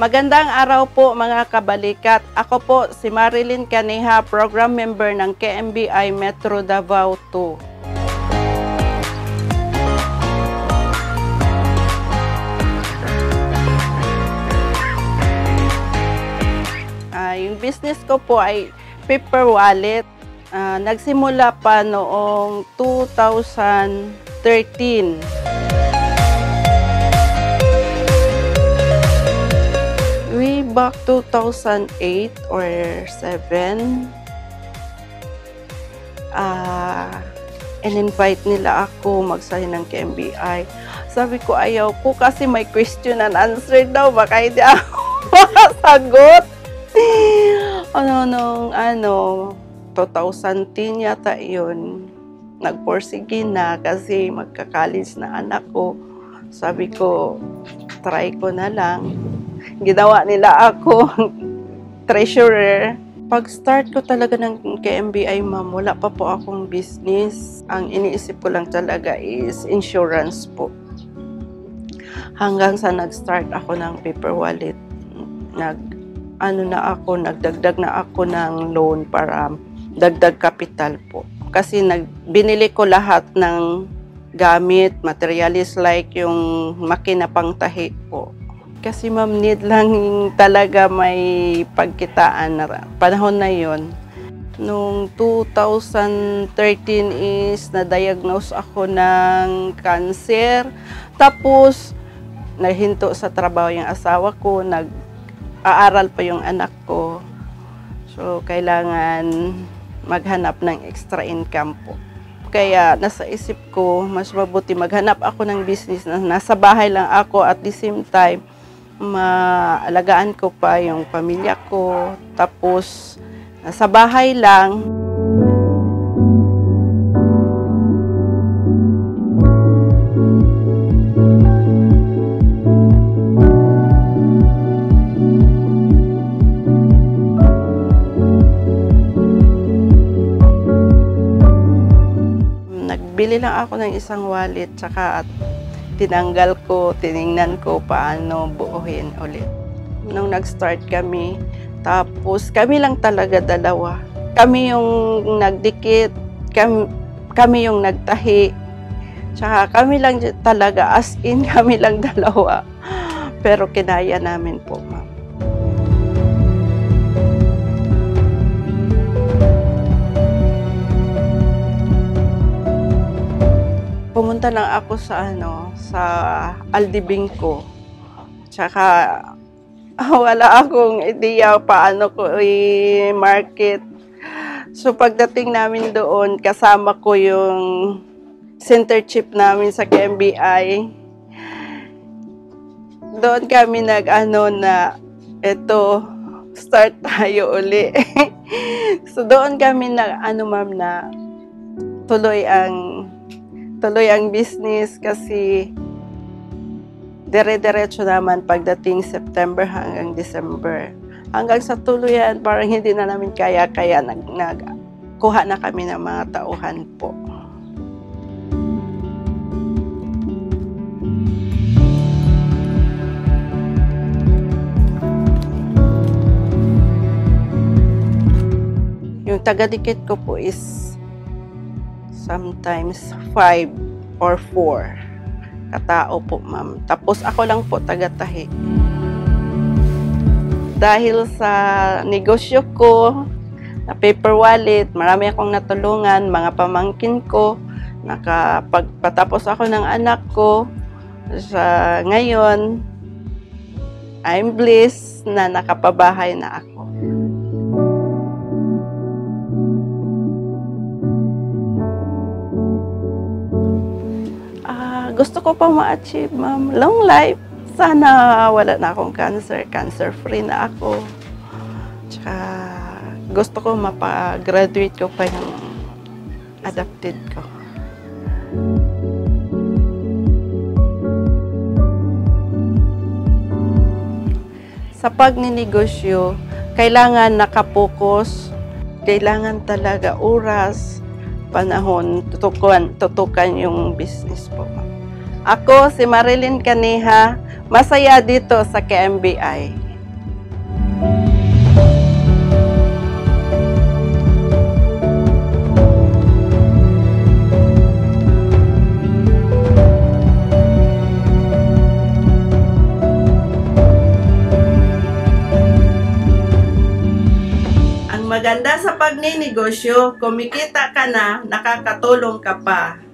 Magandang araw po mga kabalikat. Ako po si Marilyn Caniha, Program Member ng KMBI Metro Davao 2. Yung business ko po ay paper wallet. Nagsimula pa noong 2013. Way back 2008 or 7, in-invite nila ako magsahin ng KMBI. Sabi ko ayaw ko kasi may question and answer daw, baka hindi ako makasagot. 2010 yata yun. Nagporsige na kasi magka-college na anak ko. Sabi ko, try ko na lang. Ginawa nila ako treasurer. Pag-start ko talaga ng KMBI, ma'am, wala pa po akong business. Ang iniisip ko lang talaga is insurance po. Hanggang sa nag-start ako ng paper wallet, nagdagdag na ako ng loan para dagdag capital po. Kasi binili ko lahat ng gamit, materialis like yung makina pang tahi po. Kasi ma'am, need lang talaga may pagkitaan na panahon na yon. Noong 2013 is na-diagnose ako ng cancer. Tapos, nahinto sa trabaho yung asawa ko, nag-aaral pa yung anak ko. So, kailangan maghanap ng extra income po. Kaya nasa isip ko, mas mabuti maghanap ako ng business na nasa bahay lang ako at the same time, maalagaan ko pa yung pamilya ko. Tapos, nasa bahay lang. Nagbili lang ako ng isang wallet, tsaka tinanggal ko, tiningnan ko paano buuhin ulit. Nung nag-start kami, tapos kami lang talaga dalawa. Kami yung nagdikit, kami yung nagtahi. Tsaka kami lang talaga, as in kami lang dalawa. Pero kinaya namin po, ma'am. Pumunta lang ako sa Aldibingco. Tsaka wala akong ideya paano ko i-market. So pagdating namin doon, kasama ko yung center chief namin sa KMBI. Doon kami start tayo uli. So doon kami ma'am, na tuloy ang business kasi dire-diretso naman pagdating September hanggang December. Hanggang sa tuluyan, parang hindi na namin kaya nagkuha na kami ng mga tauhan po. Yung taga-dikit ko po is sometimes 5 or 4 katao po, ma'am. Tapos ako lang po taga-tahi. Dahil sa negosyo ko, na paper wallet, marami akong natulungan, mga pamangkin ko, nakapagpatapos ako ng anak ko. Sa ngayon, I'm blessed na nakapabahay na ako. Gusto ko pa ma-achieve, ma'am, long life. Sana wala na akong cancer. Cancer-free na ako. Tsaka gusto ko mapa-graduate ko pa yung adopted ko. Sa pagninegosyo, kailangan nakapokus, kailangan talaga oras, panahon, tutukan yung business po. Ako, si Marilyn Caniha, masaya dito sa KMBI. maganda sa pagninegosyo, kumikita ka na, nakakatulong ka pa.